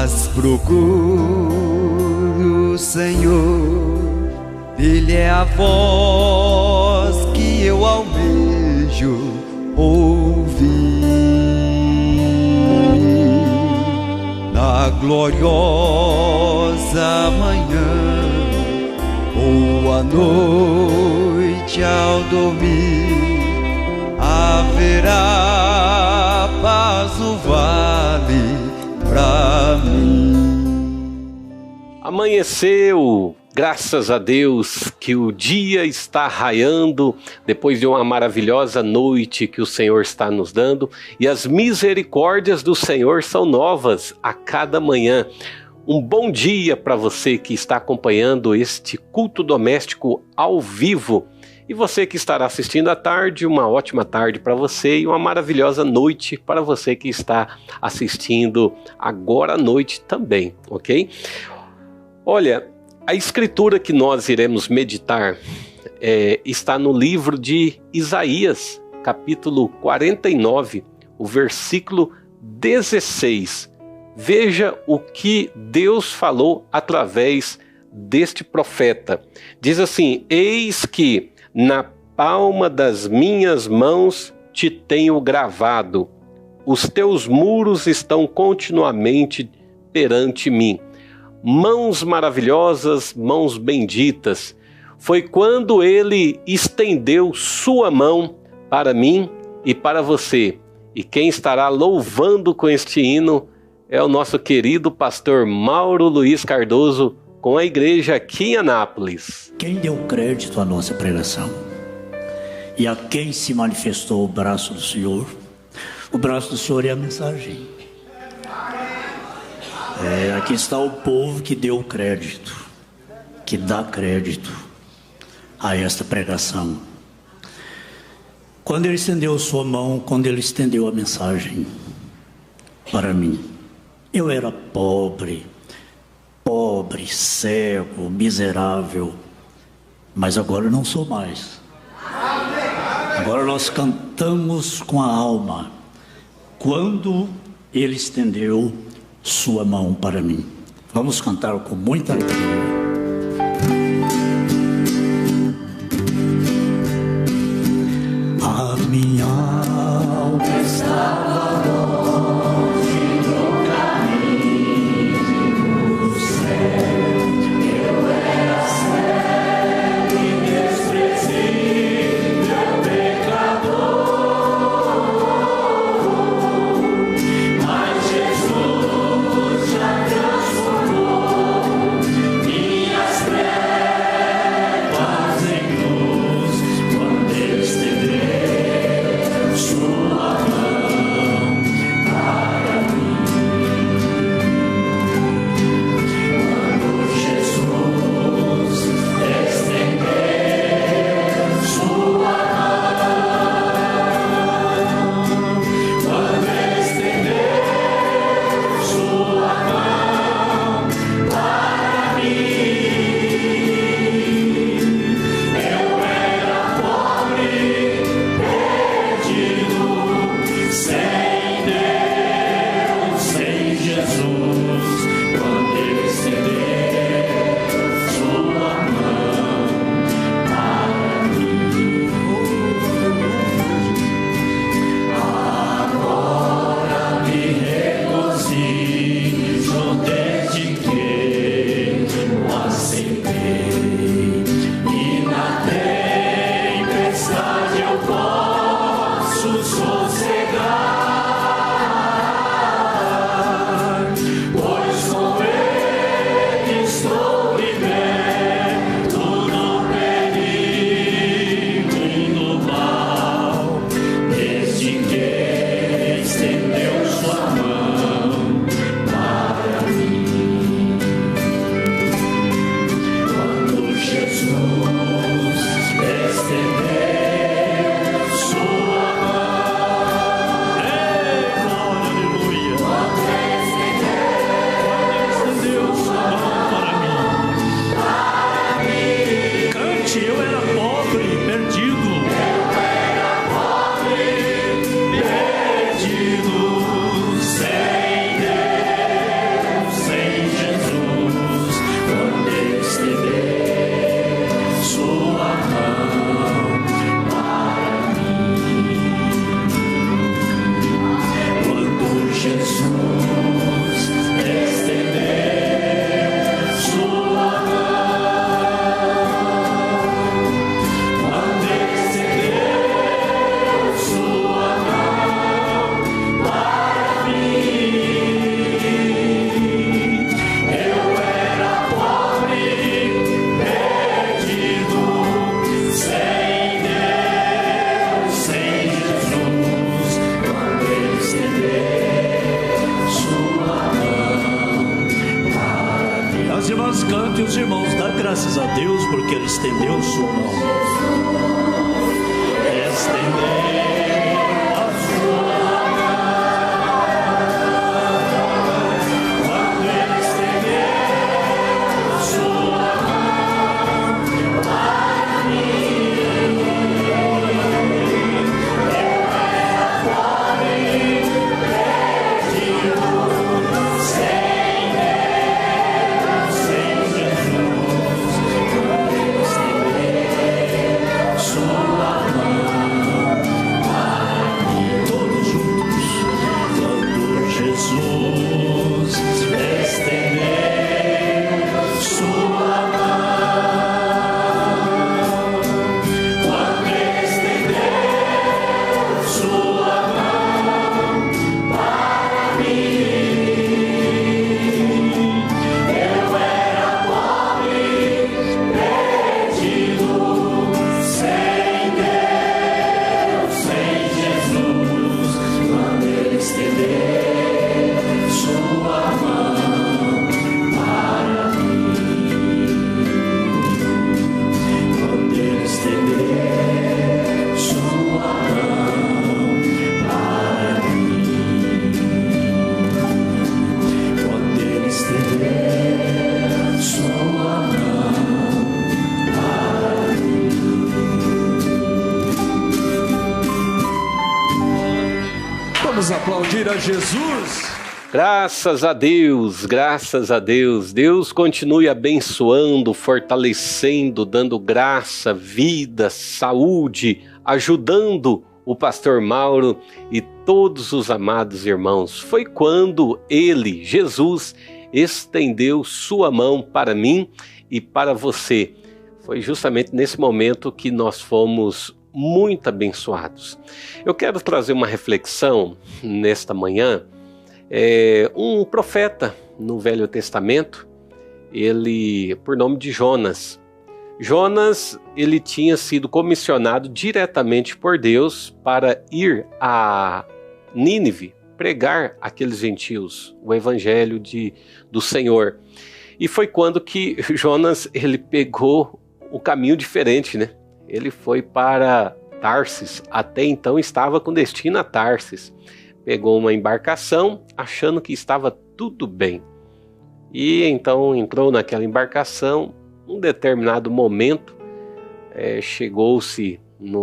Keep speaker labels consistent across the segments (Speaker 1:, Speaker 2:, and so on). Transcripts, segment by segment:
Speaker 1: Mas procuro o Senhor, Ele é a voz que eu almejo ouvir. Na gloriosa manhã ou à noite ao dormir, haverá paz no vale pra mim.
Speaker 2: Amanheceu, graças a Deus que o dia está raiando depois de uma maravilhosa noite que o Senhor está nos dando, e as misericórdias do Senhor são novas a cada manhã. Um bom dia para você que está acompanhando este culto doméstico ao vivo. E você que estará assistindo à tarde, uma ótima tarde para você e uma maravilhosa noite para você que está assistindo agora à noite também, ok? Olha, a escritura que nós iremos meditar está no livro de Isaías, capítulo 49, o versículo 16. Veja o que Deus falou através deste profeta. Diz assim: eis que na palma das minhas mãos te tenho gravado, os teus muros estão continuamente perante mim. Mãos maravilhosas, mãos benditas. Foi quando ele estendeu sua mão para mim e para você. E quem estará louvando com este hino é o nosso querido pastor Mauro Luiz Cardoso, com a igreja aqui em Anápolis.
Speaker 3: Quem deu crédito à nossa pregação e a quem se manifestou o braço do Senhor? O braço do Senhor é a mensagem. Aqui está o povo que deu crédito, que dá crédito a esta pregação. Quando ele estendeu sua mão, quando ele estendeu a mensagem para mim, eu era pobre, cego, miserável, mas agora não sou mais. Agora nós cantamos com a alma, quando ele estendeu sua mão para mim. Vamos cantar com muita alegria. A minha alma estava longe do caminho do céu. Eu era cego e desprezível pecador, mas Jesus já transformou minha Meus irmãos, dá graças a Deus porque Ele estendeu sua mão. Estendeu a sua mão. Quando Ele estendeu sua mão para mim, eu era pobre, perdido, sem Deus, sem Jesus. Quando Ele estendeu sua mão para mim, todos juntos. Quando Jesus estendeu sua mão, quando Ele estendeu sua mão para mim, eu era pobre, perdido, sem Deus, sem Jesus. Quando Ele estendeu sua mão para mim, quando Ele estendeu sua mão para mim, quando Ele estendeu sua mão para mim.
Speaker 1: Vamos aplaudir a Jesus.
Speaker 2: Graças a Deus, graças a Deus. Deus continue abençoando, fortalecendo, dando graça, vida, saúde, ajudando o pastor Mauro e todos os amados irmãos. Foi quando Ele, Jesus, estendeu sua mão para mim e para você. Foi justamente nesse momento que nós fomos muito abençoados. Eu quero trazer uma reflexão nesta manhã. Um profeta no Velho Testamento, ele, por nome de Jonas. Jonas, ele tinha sido comissionado diretamente por Deus para ir a Nínive, pregar àqueles gentios o evangelho do Senhor. E foi quando que Jonas, ele pegou o caminho diferente, né? Ele foi para Tarsis, até então estava com destino a Tarsis. Pegou uma embarcação, achando que estava tudo bem. E então entrou naquela embarcação. Um determinado momento, chegou-se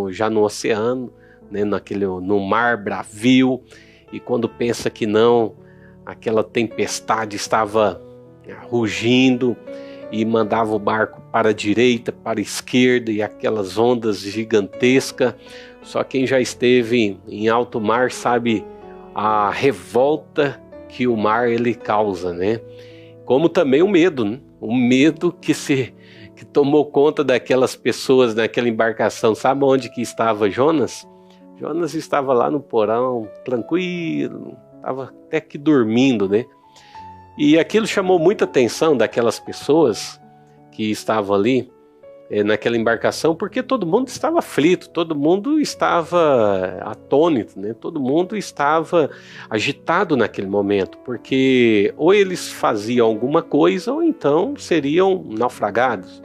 Speaker 2: já no oceano, né, no mar bravio. E quando pensa que não, aquela tempestade estava rugindo e mandava o barco para a direita, para a esquerda, e aquelas ondas gigantescas. Só quem já esteve em alto mar sabe a revolta que o mar ele causa, né? Como também o medo, né? O medo que tomou conta daquelas pessoas naquela embarcação. Sabe onde que estava Jonas? Jonas estava lá no porão, tranquilo, estava até que dormindo, né? E aquilo chamou muita atenção daquelas pessoas que estavam ali naquela embarcação, porque todo mundo estava aflito, todo mundo estava atônito, né? Todo mundo estava agitado naquele momento, porque ou eles faziam alguma coisa ou então seriam naufragados.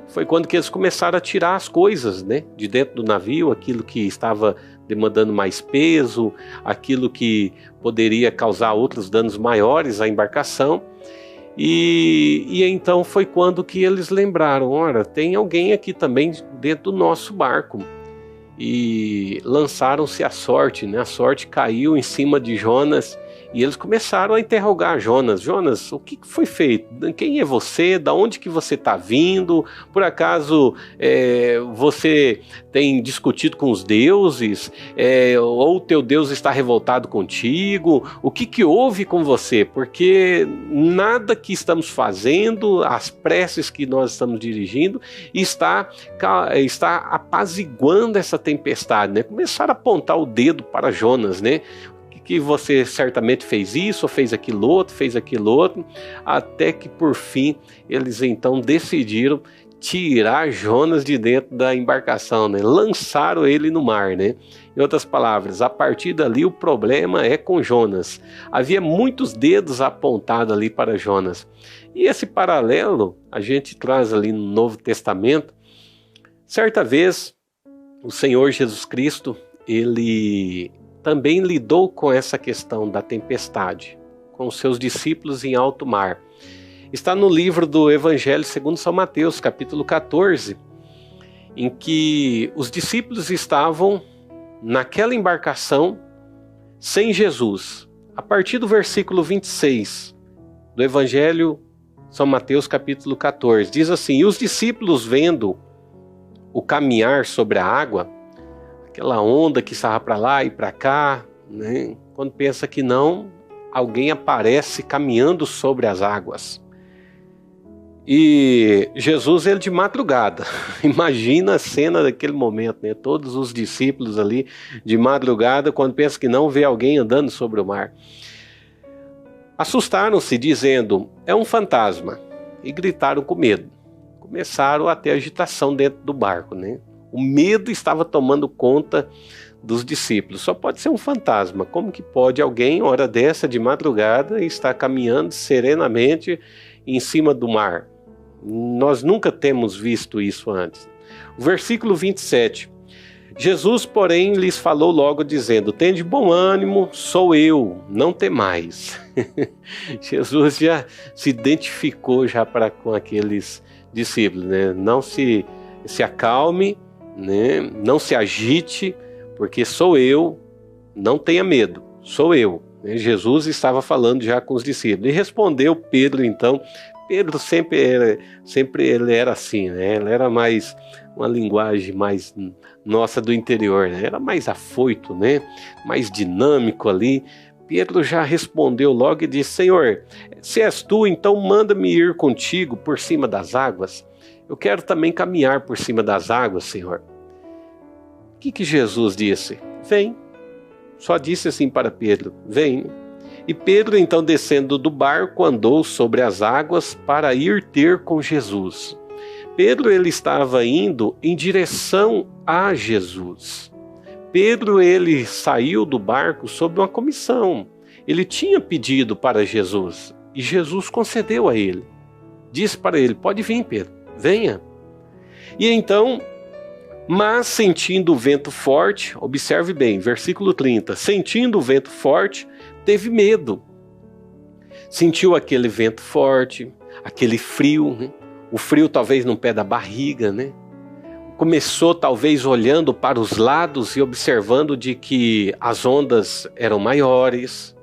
Speaker 2: Foi quando que eles começaram a tirar as coisas, né, de dentro do navio, aquilo que estava demandando mais peso, aquilo que poderia causar outros danos maiores à embarcação. E então foi quando que eles lembraram, ora, tem alguém aqui também dentro do nosso barco. E lançaram-se à sorte, né? A sorte caiu em cima de Jonas e eles começaram a interrogar Jonas. Jonas, o que foi feito? Quem é você? Da onde que você está vindo? Por acaso você tem discutido com os deuses? Ou o teu Deus está revoltado contigo? O que houve com você? Porque nada que estamos fazendo, as preces que nós estamos dirigindo, está apaziguando essa tempestade, né? Começaram a apontar o dedo para Jonas, né? Que você certamente fez isso, ou fez aquilo outro, até que por fim eles então decidiram tirar Jonas de dentro da embarcação, né? Lançaram ele no mar, né? Em outras palavras, a partir dali o problema é com Jonas. Havia muitos dedos apontados ali para Jonas. E esse paralelo a gente traz ali no Novo Testamento. Certa vez, o Senhor Jesus Cristo, ele também lidou com essa questão da tempestade, com os seus discípulos em alto mar. Está no livro do Evangelho segundo São Mateus, capítulo 14, em que os discípulos estavam naquela embarcação sem Jesus. A partir do versículo 26 do Evangelho São Mateus, capítulo 14, diz assim: e os discípulos, vendo o caminhar sobre a água, aquela onda que estava para lá e para cá, né? Quando pensa que não, alguém aparece caminhando sobre as águas. E Jesus, ele de madrugada, imagina a cena daquele momento, né? Todos os discípulos ali de madrugada, quando pensa que não, vê alguém andando sobre o mar. Assustaram-se, dizendo, é um fantasma, e gritaram com medo. Começaram a ter agitação dentro do barco, né? O medo estava tomando conta dos discípulos. Só pode ser um fantasma. Como que pode alguém, hora dessa, de madrugada, estar caminhando serenamente em cima do mar? Nós nunca temos visto isso antes. O versículo 27. Jesus, porém, lhes falou logo, dizendo, tende bom ânimo, sou eu, não temais. Jesus já se identificou já com aqueles discípulos, né? Não se acalme, né? Não se agite, porque sou eu, não tenha medo, sou eu. Jesus estava falando já com os discípulos. E respondeu Pedro, então. Pedro sempre ele era assim, né? Ele era mais uma linguagem mais nossa do interior, né? Era mais afoito, né? Mais dinâmico ali. Pedro já respondeu logo e disse, Senhor, se és tu, então manda-me ir contigo por cima das águas. Eu quero também caminhar por cima das águas, Senhor. O que Jesus disse? Vem. Só disse assim para Pedro, vem. E Pedro, então, descendo do barco, andou sobre as águas para ir ter com Jesus. Pedro, ele estava indo em direção a Jesus. Pedro, ele saiu do barco sob uma comissão. Ele tinha pedido para Jesus e Jesus concedeu a ele. Disse para ele, pode vir, Pedro, venha. E então, mas sentindo o vento forte, observe bem, versículo 30, sentindo o vento forte, teve medo. Sentiu aquele vento forte, aquele frio, né? O frio talvez no pé da barriga, né? Começou talvez olhando para os lados e observando de que as ondas eram maiores,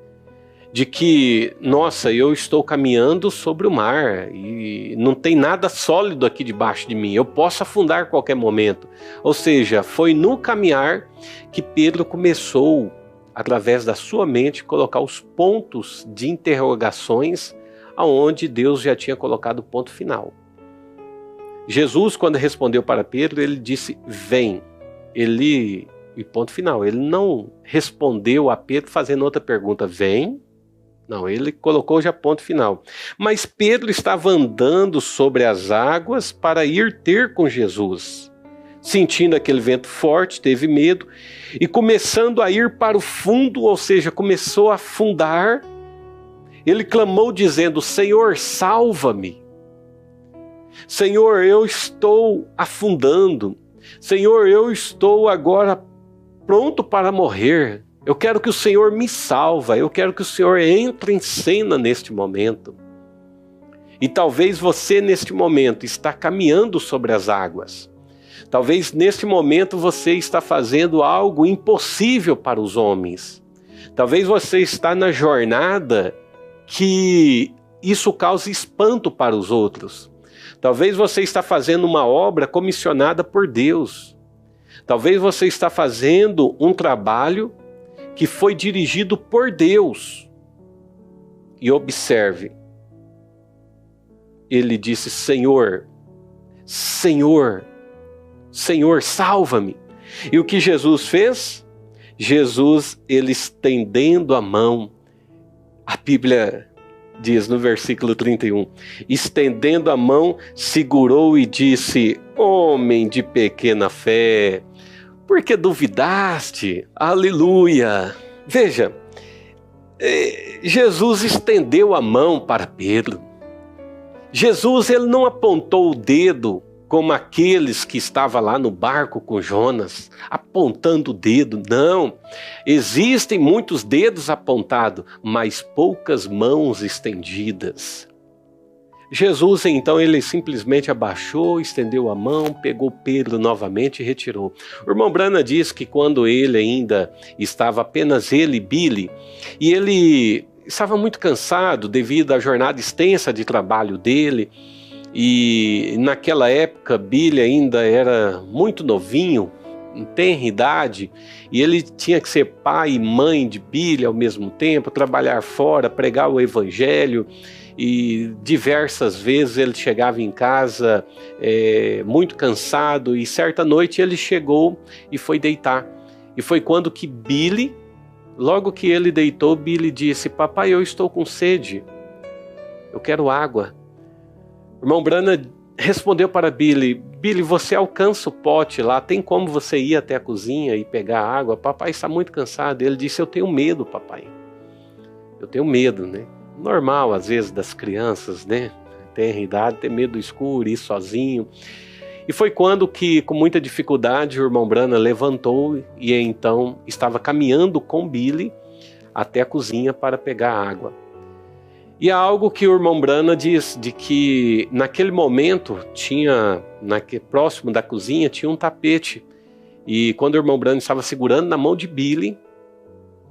Speaker 2: de que, nossa, eu estou caminhando sobre o mar e não tem nada sólido aqui debaixo de mim, eu posso afundar a qualquer momento. Ou seja, foi no caminhar que Pedro começou, através da sua mente, colocar os pontos de interrogações aonde Deus já tinha colocado o ponto final. Jesus, quando respondeu para Pedro, ele disse, vem. E ponto final. Ele não respondeu a Pedro fazendo outra pergunta, vem? Não, ele colocou já ponto final. Mas Pedro estava andando sobre as águas para ir ter com Jesus. Sentindo aquele vento forte, teve medo e começando a ir para o fundo, ou seja, começou a afundar, ele clamou dizendo, Senhor, salva-me. Senhor, eu estou afundando. Senhor, eu estou agora pronto para morrer. Eu quero que o Senhor me salva. Eu quero que o Senhor entre em cena neste momento. E talvez você neste momento está caminhando sobre as águas. Talvez neste momento você está fazendo algo impossível para os homens. Talvez você está na jornada que isso cause espanto para os outros. Talvez você está fazendo uma obra comissionada por Deus. Talvez você está fazendo um trabalho que foi dirigido por Deus. E observe, ele disse, Senhor, Senhor, Senhor, salva-me. E o que Jesus fez? Jesus, ele estendendo a mão, a Bíblia diz no versículo 31, estendendo a mão, segurou e disse, homem de pequena fé, por que duvidaste? Aleluia! Veja, Jesus estendeu a mão para Pedro. Jesus, ele não apontou o dedo como aqueles que estavam lá no barco com Jonas, apontando o dedo. Não, existem muitos dedos apontados, mas poucas mãos estendidas. Jesus, então, ele simplesmente abaixou, estendeu a mão, pegou Pedro novamente e retirou. O irmão Branham diz que quando ele ainda estava apenas ele e Billy, e ele estava muito cansado devido à jornada extensa de trabalho dele, e naquela época Billy ainda era muito novinho, em tenra idade, e ele tinha que ser pai e mãe de Billy ao mesmo tempo, trabalhar fora, pregar o evangelho, e diversas vezes ele chegava em casa muito cansado, e certa noite ele chegou e foi deitar. E foi quando que Billy, logo que ele deitou, Billy disse, papai, eu estou com sede, eu quero água. O irmão Branham respondeu para Billy, Billy, você alcança o pote lá, tem como você ir até a cozinha e pegar água? Papai está muito cansado. Ele disse, eu tenho medo, papai. Eu tenho medo, né? Normal, às vezes, das crianças, né? Tem idade, ter medo do escuro, ir sozinho. E foi quando que, com muita dificuldade, o irmão Branham levantou e então estava caminhando com Billy até a cozinha para pegar água. E há algo que o irmão Branham diz, de que naquele momento, próximo da cozinha, tinha um tapete. E quando o irmão Branham estava segurando na mão de Billy,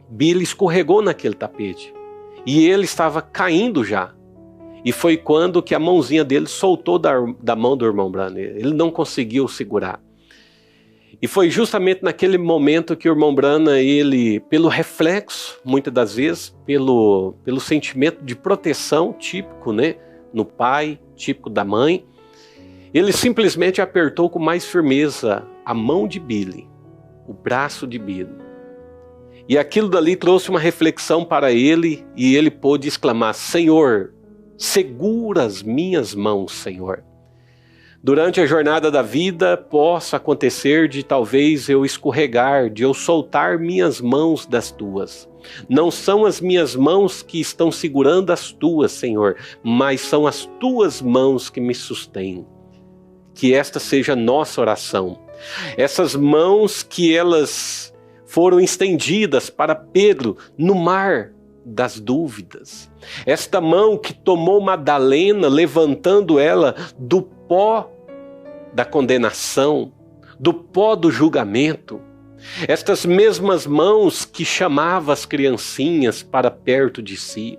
Speaker 2: Billy escorregou naquele tapete. E ele estava caindo já. E foi quando que a mãozinha dele soltou da mão do irmão Branham. Ele não conseguiu segurar. E foi justamente naquele momento que o irmão Branham, ele, pelo reflexo, muitas das vezes, pelo sentimento de proteção típico, né, no pai, típico da mãe, ele simplesmente apertou com mais firmeza a mão de Billy, o braço de Billy. E aquilo dali trouxe uma reflexão para ele e ele pôde exclamar, Senhor, segura as minhas mãos, Senhor. Durante a jornada da vida, possa acontecer de talvez eu escorregar, de eu soltar minhas mãos das tuas. Não são as minhas mãos que estão segurando as tuas, Senhor, mas são as tuas mãos que me sustêm. Que esta seja a nossa oração. Essas mãos que elas foram estendidas para Pedro no mar das dúvidas. Esta mão que tomou Madalena, levantando ela do pó da condenação, do pó do julgamento. Estas mesmas mãos que chamavam as criancinhas para perto de si.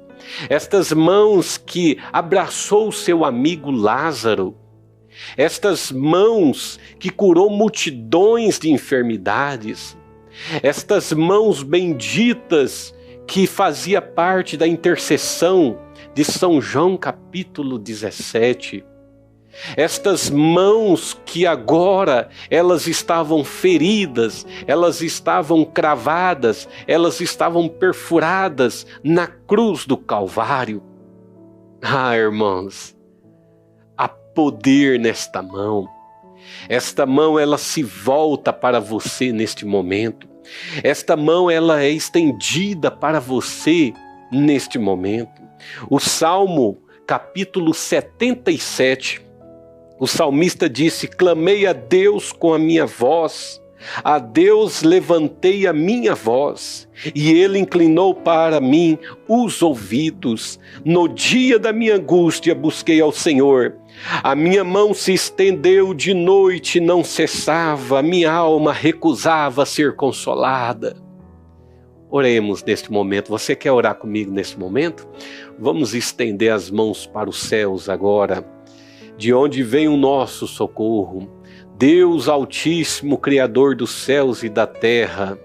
Speaker 2: Estas mãos que abraçou seu amigo Lázaro. Estas mãos que curou multidões de enfermidades. Estas mãos benditas que fazia parte da intercessão de São João capítulo 17. Estas mãos que agora elas estavam feridas, elas estavam cravadas, elas estavam perfuradas na cruz do Calvário. Ah, irmãos, há poder nesta mão. Esta mão ela se volta para você neste momento. Esta mão ela é estendida para você neste momento. O Salmo capítulo 77, o salmista disse, clamei a Deus com a minha voz, a Deus levantei a minha voz, e Ele inclinou para mim os ouvidos. No dia da minha angústia busquei ao Senhor. A minha mão se estendeu de noite, não cessava, a minha alma recusava ser consolada. Oremos neste momento. Você quer orar comigo neste momento? Vamos estender as mãos para os céus agora, de onde vem o nosso socorro. Deus Altíssimo, Criador dos céus e da terra.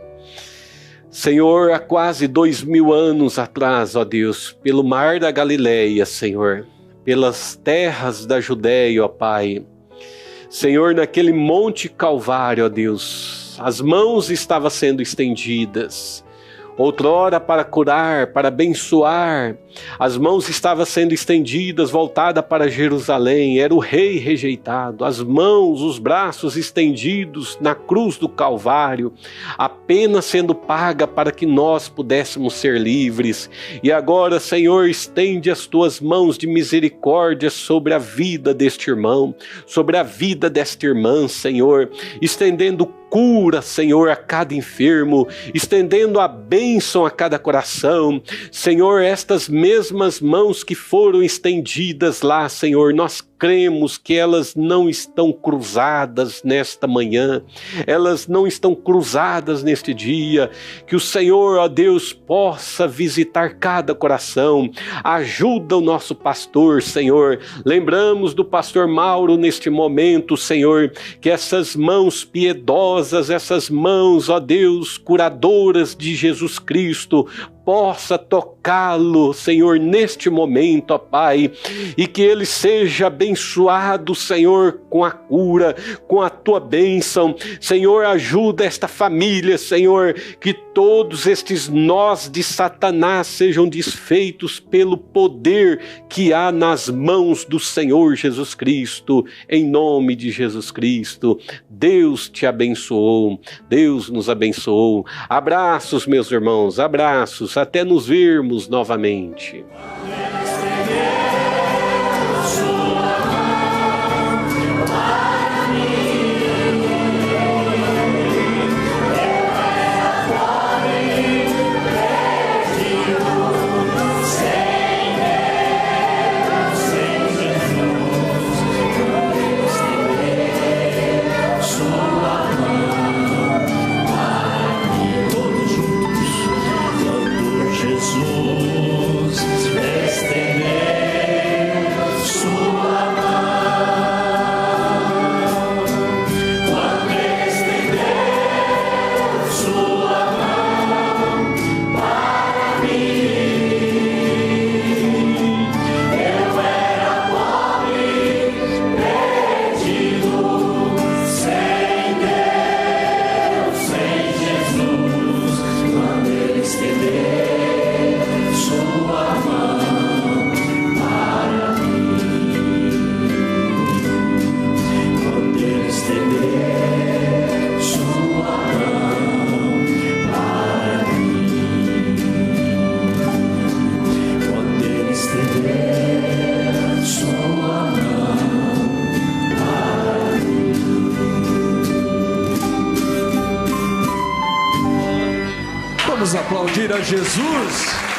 Speaker 2: Senhor, há quase 2000 anos atrás, ó Deus, pelo mar da Galileia, Senhor, pelas terras da Judéia, ó Pai. Senhor, naquele monte Calvário, ó Deus, as mãos estavam sendo estendidas. outrora para curar, para abençoar. As mãos estavam sendo estendidas, voltadas para Jerusalém. Era o rei rejeitado. As mãos, os braços estendidos na cruz do Calvário, apenas sendo paga para que nós pudéssemos ser livres. E agora, Senhor, estende as tuas mãos de misericórdia sobre a vida deste irmão, sobre a vida desta irmã, Senhor, estendendo cura, Senhor, a cada enfermo, estendendo a bênção a cada coração. Senhor, estas mesmas mãos que foram estendidas lá, Senhor, nós cremos que elas não estão cruzadas nesta manhã, elas não estão cruzadas neste dia, que o Senhor, ó Deus, possa visitar cada coração. Ajuda o nosso pastor, Senhor. Lembramos do pastor Mauro neste momento, Senhor, que essas mãos piedosas, essas mãos, ó Deus, curadoras de Jesus Cristo, possa tocá-lo, Senhor, neste momento, ó Pai, e que ele seja abençoado, Senhor, com a cura, com a tua bênção. Senhor, ajuda esta família, Senhor, que todos estes nós de Satanás sejam desfeitos pelo poder que há nas mãos do Senhor Jesus Cristo, em nome de Jesus Cristo. Deus te abençoou, Deus nos abençoou. Abraços, meus irmãos, abraços, até nos vermos novamente.
Speaker 1: Vamos aplaudir a Jesus.